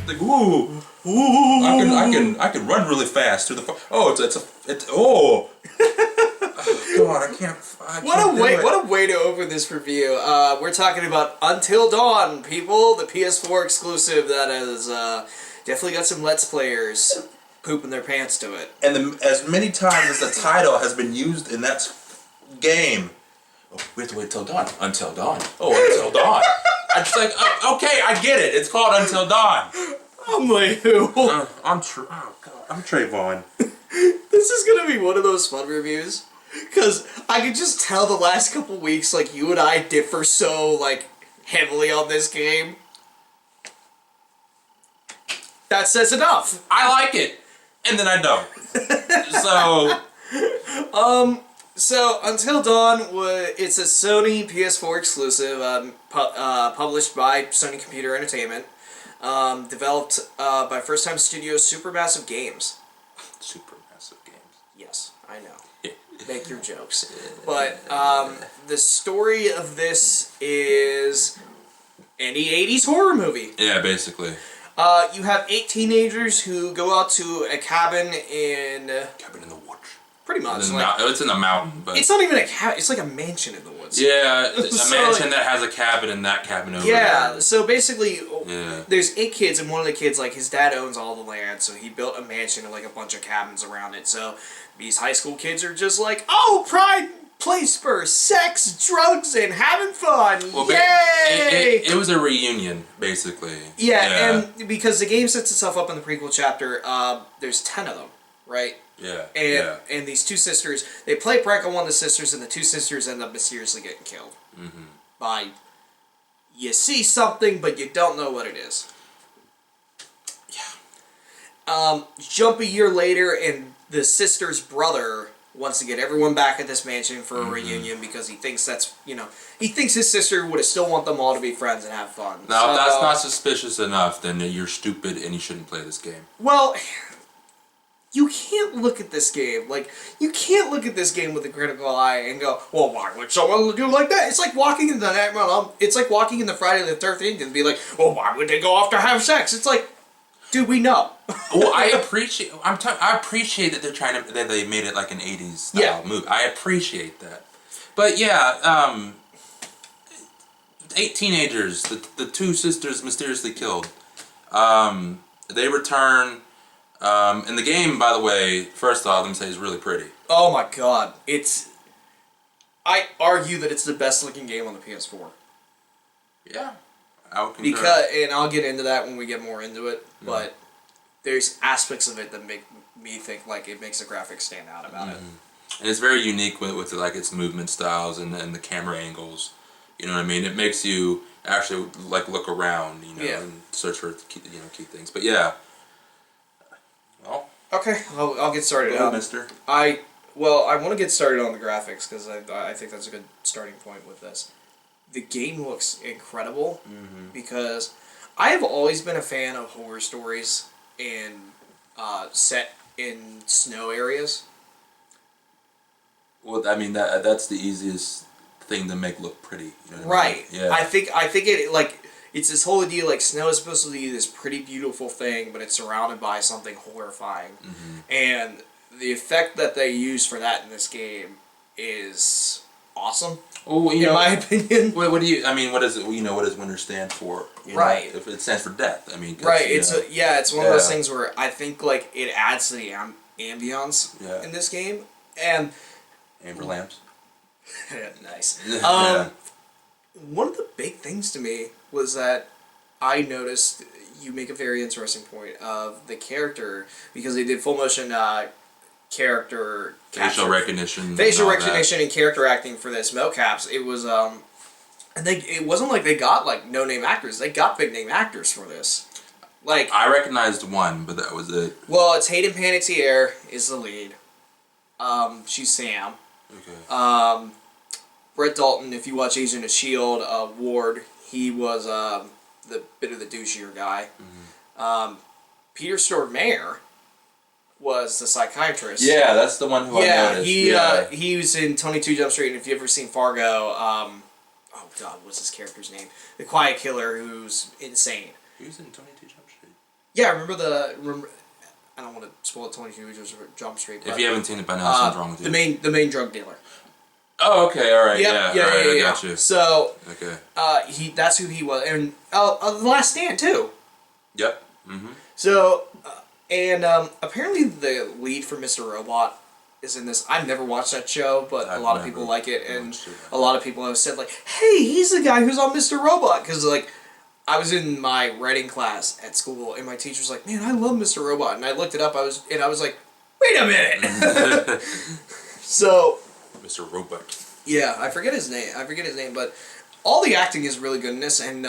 Like, ooh, I can run really fast through the. Oh, it's oh. God, I can't. What a way to open this review. We're talking about Until Dawn, people, the PS4 exclusive that has definitely got some Let's Players pooping their pants to it. And as many times as the title has been used in that game, oh, we have to wait till dawn. Until dawn. Oh, until dawn. I'm just like, okay, I get it. It's called Until Dawn. I'm Lehew. I'm Trevon. This is gonna be one of those fun reviews. Because I could just tell the last couple weeks, like, you and I differ so, like, heavily on this game. That says enough. I like it. And then I don't. So, Until Dawn, it's a Sony PS4 exclusive, published by Sony Computer Entertainment, developed by first-time studio Supermassive Games. Supermassive Games. Yes, I know. Make your jokes. But the story of this is any 80s horror movie. Yeah, basically. You have 8 teenagers who go out to a cabin in... Cabin in the woods. Pretty much. It's in the mountain, but... It's not even a cabin. It's like a mansion in the woods. Yeah, a mansion that has a cabin and that cabin over there. Yeah, so basically, there's 8 kids, and one of the kids, like, his dad owns all the land, so he built a mansion and, like, a bunch of cabins around it, so these high school kids are just like, oh, pride, place for sex, drugs, and having fun, well, yay! It was a reunion, basically. Yeah, and because the game sets itself up in the prequel chapter, there's 10 of them, right? Yeah. And these 2 sisters, they play prank on one of the sisters, and the 2 sisters end up mysteriously getting killed. Mm-hmm. By, you see something, but you don't know what it is. Yeah. Jump a year later, and the sister's brother wants to get everyone back at this mansion for a reunion because he thinks that's, he thinks his sister would still want them all to be friends and have fun. Now, if that's not suspicious enough, then you're stupid and you shouldn't play this game. Well... You can't look at this game, you can't look at this game with a critical eye and go, well, why would someone do like that? It's like walking in it's like walking in the Friday the 13th and be like, well, why would they go off to have sex? It's like, dude, we know. Well, I appreciate that that they made it like an 80s style movie. I appreciate that. But yeah, 8 teenagers, the 2 sisters mysteriously killed. They return. And the game, by the way, first off, let me say, is really pretty. Oh my god. I argue that it's the best looking game on the PS4. Yeah. And I'll get into that when we get more into it, but there's aspects of it that make me think like it makes the graphics stand out about it. And it's very unique with like its movement styles and the camera angles. You know what I mean? It makes you actually like look around, and search for key things. But yeah. Well, okay, I'll get started. Mister. I want to get started on the graphics because I think that's a good starting point with this. The game looks incredible because I have always been a fan of horror stories set in snow areas. Well, I mean that's the easiest thing to make look pretty. You know what right. I mean? Yeah. I think it like. It's this whole idea, like, snow is supposed to be this pretty beautiful thing, but it's surrounded by something horrifying. And the effect that they use for that in this game is awesome, in my opinion. What do you, what does it, what does winter stand for? Right. If it stands for death, Right, it's one of those things where I think, like, it adds to the ambiance in this game, and... Amber lamps. Nice. One of the big things to me was that I noticed you make a very interesting point of the character because they did full motion character facial recognition and character acting for this mocaps. It was and it wasn't like they got like no name actors. They got big name actors for this. Like I recognized one, but that was it. Well, it's Hayden Panettiere is the lead. She's Sam. Okay. Brett Dalton, if you watch Agent of S.H.I.E.L.D., Ward, he was the bit of the douchier guy. Peter Stormare was the psychiatrist. Yeah, that's the one who I noticed. He was in 22 Jump Street, and if you've ever seen Fargo, oh god, what's his character's name? The quiet killer who's insane. He was in 22 Jump Street. Yeah, remember. I don't want to spoil 22 Jump Street. But, if you haven't seen it by now, something's wrong with you. The main drug dealer. Oh, okay, all right, Yep, yeah, all right, I yeah. got you. So, okay, that's who he was, and The Last Stand too. Yep. Mm-hmm. So, apparently the lead for Mr. Robot is in this. I've never watched that show, but a lot of people like it, and a lot of people have said like, "Hey, he's the guy who's on Mr. Robot," because like. I was in my writing class at school, and my teacher's like, "Man, I love Mr. Robot," and I looked it up. I was like, "Wait a minute!" So, Mr. Robot. Yeah, I forget his name, but all the acting is really good in this. And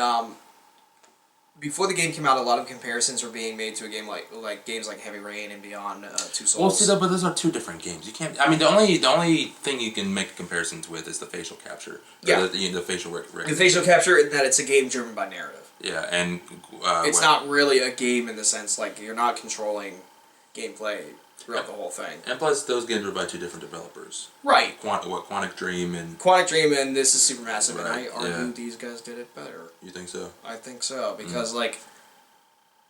before the game came out, a lot of comparisons were being made to a game like games like Heavy Rain and Beyond Two Souls. Well, see, though, but those are two different games. You can't. I mean, the only thing you can make comparisons with is the facial capture. Yeah. The facial recognition. The facial capture, in that it's a game driven by narrative. Yeah, and it's not really a game in the sense like you're not controlling gameplay throughout the whole thing. And plus, those games are by two different developers. Right. Quantic Dream and this is Supermassive, right. and I argue these guys did it better. You think so? I think so because like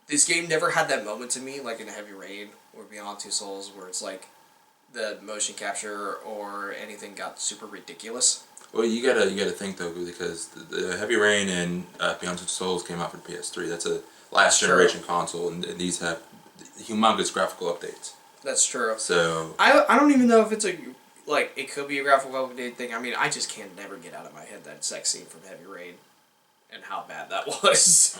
this game never had that moment to me like in Heavy Rain or Beyond Two Souls where it's like the motion capture or anything got super ridiculous. Well, you gotta think though, because the Heavy Rain and Beyond Two Souls came out for the PS3. That's a last generation console, and these have humongous graphical updates. That's true. So I don't even know if it's it could be a graphical update thing. I mean, I just can't never get out of my head that sex scene from Heavy Rain and how bad that was.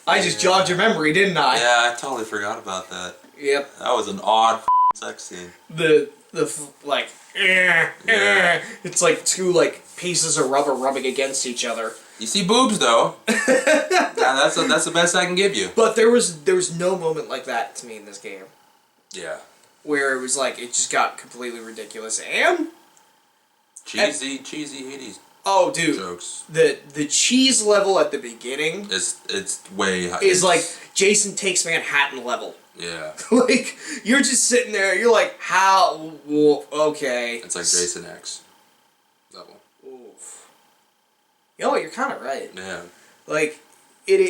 I just jogged your memory, didn't I? Yeah, I totally forgot about that. Yep. That was an odd sex scene. It's like two pieces of rubber rubbing against each other. You see boobs though. that's the best I can give you. But there was no moment like that to me in this game. Yeah. Where it was like it just got completely ridiculous and cheesy 80s. Oh, dude! Jokes. The cheese level at the beginning it's way high. Is like Jason Takes Manhattan level. Yeah. Like you're just sitting there, you're like, how? Well, okay. It's like Jason X level. Oof. Yo, you're kind of right. Yeah. Like it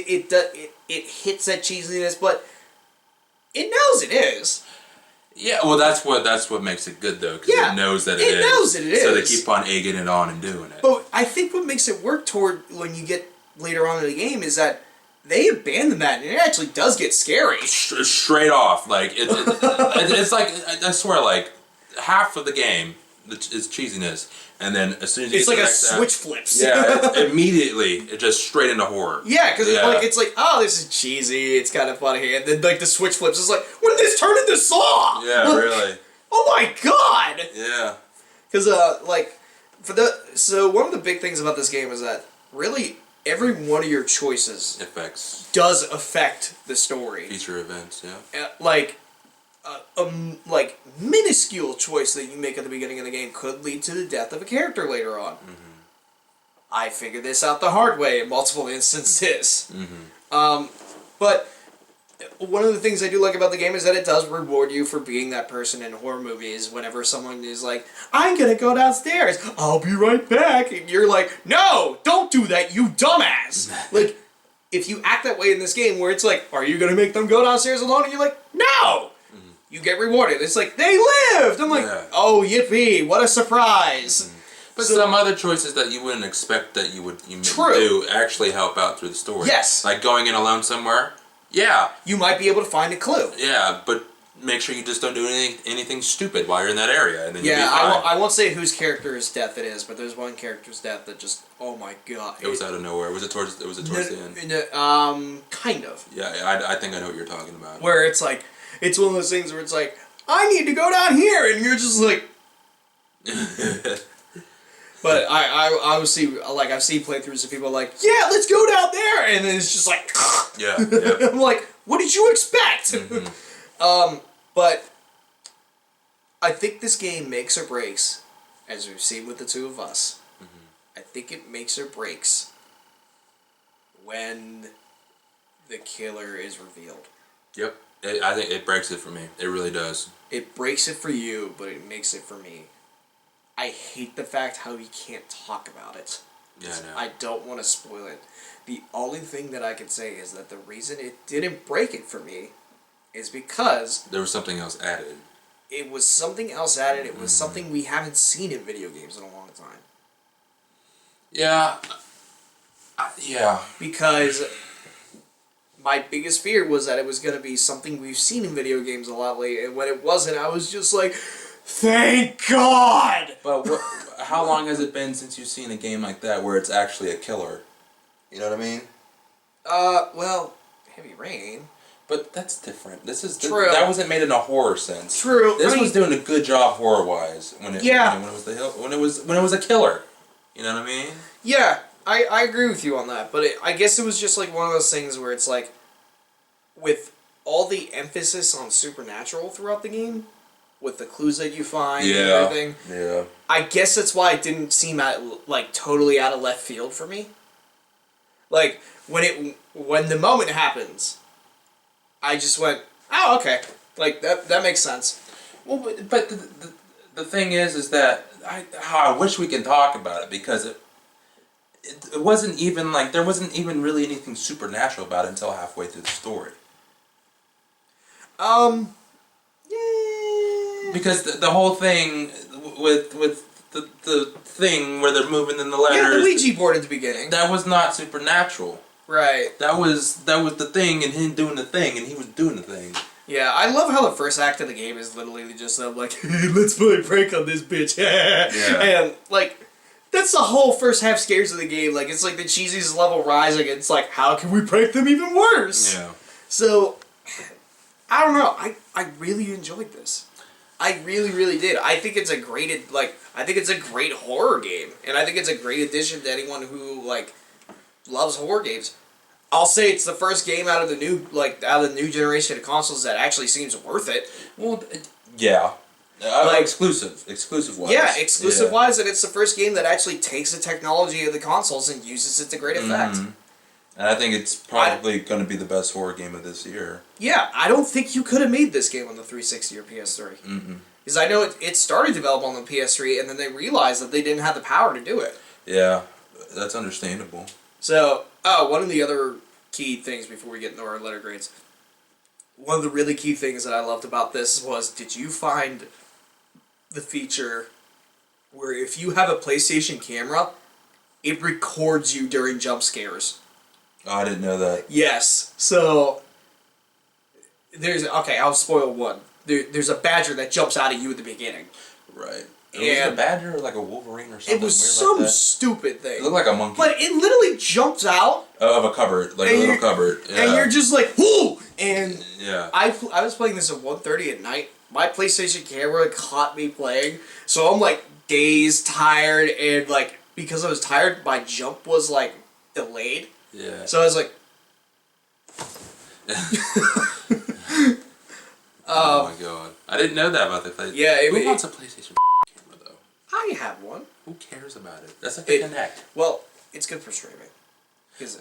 hits that cheesiness, but it knows it is. Yeah, well, that's what makes it good though, because it knows that it is. It knows that it is. So they keep on egging it on and doing it. But I think what makes it work toward when you get later on in the game is that they abandon that, and it actually does get scary. Straight off, like it's like I swear, like half of the game is cheesiness, and then as soon as you it's get like to a switch flips. Yeah, immediately it just straight into horror. Yeah, because it's like, oh, this is cheesy. It's kind of funny, and then like the switch flips. It's like, when did this turn into Saw? Yeah, really. Oh my god. Yeah. Because so one of the big things about this game is that really every one of your choices does affect the story. Feature events, yeah. Like minuscule choice that you make at the beginning of the game could lead to the death of a character later on. Mm-hmm. I figured this out the hard way in multiple instances. Mm-hmm. But one of the things I do like about the game is that it does reward you for being that person in horror movies. Whenever someone is like, I'm gonna go downstairs, I'll be right back, and you're like, no, don't do that, you dumbass. Like, if you act that way in this game where it's like, are you gonna make them go downstairs alone? And you're like, no! Mm-hmm. You get rewarded. It's like, they lived! I'm like, oh, yippee, what a surprise. Mm-hmm. But some other choices that you wouldn't expect that you do actually help out through the story. Yes. Like going in alone somewhere. Yeah. You might be able to find a clue. Yeah, but make sure you just don't do anything stupid while you're in that area, and then you'll be fine. I won't say whose character's death it is, but there's one character's death that just, oh my god. It was out of nowhere. Was it towards the end? Kind of. Yeah, I think I know what you're talking about. Where it's like, it's one of those things where it's like, I need to go down here, and you're just like... But I would see, like, I've seen playthroughs of people like, yeah, let's go down there, and then it's just like, yeah. I'm like, what did you expect? Mm-hmm. But I think this game makes or breaks, as we've seen with the two of us. Mm-hmm. I think it makes or breaks when the killer is revealed. Yep. I think it breaks it for me. It really does. It breaks it for you, but it makes it for me. I hate the fact how he can't talk about it. Yeah, I know. I don't want to spoil it. The only thing that I can say is that the reason it didn't break it for me is because there was something else added. it was something else added. It was something we haven't seen in video games in a long time. Yeah. Yeah. Because my biggest fear was that it was going to be something we've seen in video games a lot lately, and when it wasn't, I was just like, thank God! But how long has it been since you've seen a game like that where it's actually a killer? You know what I mean? Well, Heavy Rain. But that's different. This is True. That wasn't made in a horror sense. True. This was doing a good job horror wise when it when it was a killer. You know what I mean? Yeah, I agree with you on that, but I guess it was just like one of those things where it's like, with all the emphasis on supernatural throughout the game, with the clues that you find and everything. Yeah. I guess that's why it didn't seem totally out of left field for me. Like when the moment happens, I just went, oh, okay, like that makes sense. Well, but the thing is that I wish we could talk about it because it wasn't even like there wasn't even really anything supernatural about it until halfway through the story. Yeah. Because the whole thing with the thing where they're moving in the letters. Yeah, the Ouija board at the beginning. That was not supernatural. Right. That was the thing, and him doing the thing, and he was doing the thing. Yeah, I love how the first act of the game is literally just like, hey, let's play a prank on this bitch. Yeah. And like, that's the whole first half scares of the game. Like, it's like the cheesiest level rising. It's like, how can we prank them even worse? Yeah. So, I don't know. I really enjoyed this. I really, really did. I think it's a great horror game, and I think it's a great addition to anyone who loves horror games. I'll say it's the first game out of the new generation of consoles that actually seems worth it. Well, yeah. Exclusive wise. Yeah, exclusive wise, and it's the first game that actually takes the technology of the consoles and uses it to great effect. Mm-hmm. And I think it's probably going to be the best horror game of this year. Yeah, I don't think you could have made this game on the 360 or PS3. Mm-hmm. Because I know it started developed on the PS3, and then they realized that they didn't have the power to do it. Yeah, that's understandable. So, one of the other key things before we get into our letter grades, one of the really key things that I loved about this was, did you find the feature where if you have a PlayStation camera, it records you during jump scares? Oh, I didn't know that. Yes. So, I'll spoil one. There's a badger that jumps out at you at the beginning. Right. And was it a badger or like a wolverine or something? It was some stupid thing. It looked like a monkey. But it literally jumps out of a cupboard, like a little cupboard. Yeah. And you're just like, whoo! And yeah. I was playing this at 1:30 at night. My PlayStation camera caught me playing, so I'm like dazed, tired, and like because I was tired, my jump was like delayed. Yeah. So I was like, oh my god! I didn't know that about the PlayStation. Yeah, who wants a PlayStation camera though? I have one. Who cares about it? That's like a Kinect. Well, it's good for streaming.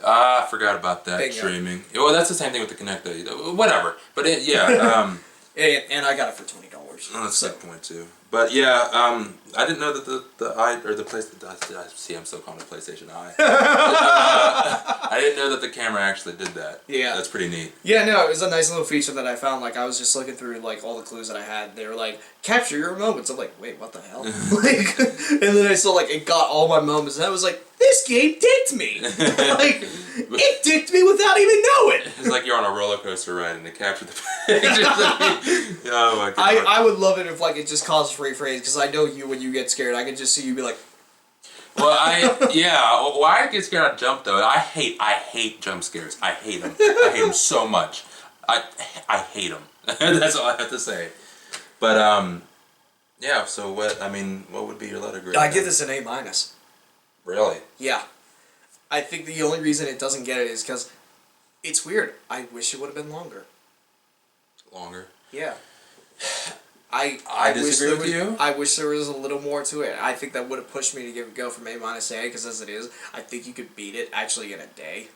I forgot about that. Bingo. Streaming. Well, that's the same thing with the Kinect though. Whatever. But yeah. And I got it for $20. Oh, that's a good point too. But yeah, I didn't know that the see, I'm still calling it PlayStation Eye. I didn't know that the camera actually did that. Yeah, that's pretty neat. Yeah, no, it was a nice little feature that I found. Like I was just looking through like all the clues that I had. They were like, capture your moments. I'm like, wait, what the hell? Like, and then I saw like it got all my moments, and I was like, this game dicked me. Like it dicked me without even knowing. It's like you're on a roller coaster ride and it captured the picture. Oh my god. I would love it if like it just caused free phrase because I know you when you get scared. I could just see you be like. Well, why I get scared of jump though? I hate jump scares. I hate them. I hate them so much. I hate them. That's all I have to say. But yeah. So what would be your letter grade? I give this an A-. Really? Yeah. I think the only reason it doesn't get it is because it's weird. I wish it would have been longer. Longer? Yeah. I disagree with you. I wish there was a little more to it. I think that would have pushed me to go from A- to A because as it is, I think you could beat it actually in a day,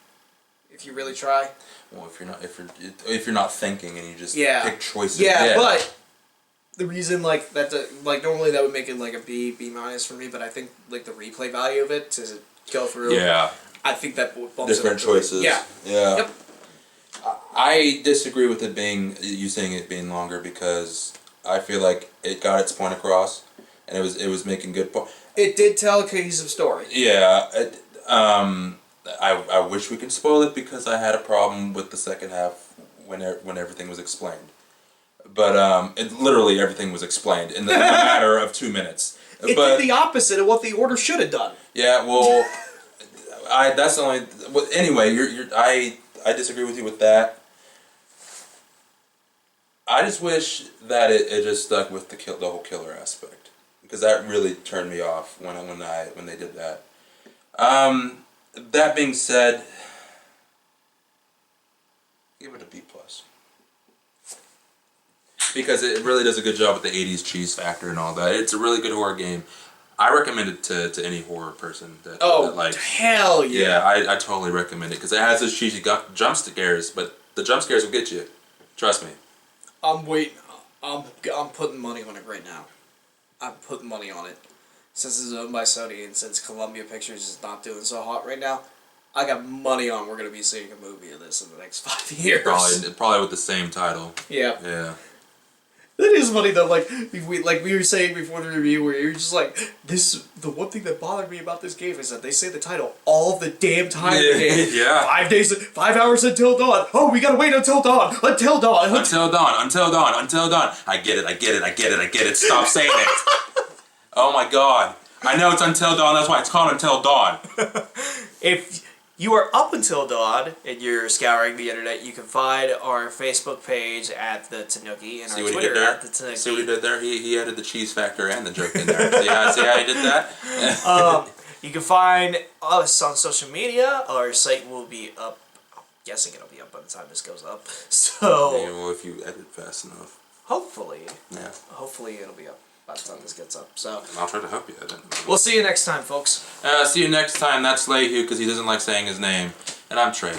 if you really try. Well, if you're not thinking and you just pick choices. Yeah, but the reason normally that would make it like a B- for me, but I think like the replay value of it to go through. Yeah. I think that bumps Different it up choices. Yeah. Yeah. Yep. I disagree with you saying it being longer because I feel like it got its point across, and it was making good point. It did tell a cohesive story. Yeah. I wish we could spoil it because I had a problem with the second half when everything was explained. But literally everything was explained in the matter of 2 minutes. It did the opposite of what the Order should have done. Yeah, well, that's the only. Well, anyway, I disagree with you with that. I just wish that it just stuck with the whole killer aspect because that really turned me off when they did that. That being said, give it a B plus because it really does a good job with the '80s cheese factor and all that. It's a really good horror game. I recommend it to any horror person that likes. Hell yeah! Yeah, I totally recommend it because it has those cheesy jump scares, but the jump scares will get you. Trust me. I'm waiting. I'm putting money on it right now. I'm putting money on it. Since it's owned by Sony and since Columbia Pictures is not doing so hot right now, I got money on we're gonna be seeing a movie of this in the next 5 years. Probably with the same title. Yeah. Yeah. That is funny though. Like we were saying before the review, where you're just like, the one thing that bothered me about this game is that they say the title all the damn time. Yeah. 5 hours until dawn. Oh, we gotta wait until dawn. Until dawn. Until dawn. I get it. Stop saying it. Oh my god. I know it's until dawn. That's why it's called Until Dawn. If you are up until dawn and you're scouring the internet, you can find our Facebook page at the Tanooki and our Twitter at the Tanooki. See what he did there? He added the cheese factor and the joke in there. See how he did that? You can find us on social media. Our site will be up. I'm guessing it'll be up by the time this goes up. So. Yeah, well, if you edit fast enough. Hopefully. Yeah. Hopefully it'll be up by the time this gets up. So. I'll try to help you edit. We'll see you next time, folks. See you next time. That's Lehew because he doesn't like saying his name. And I'm Trey.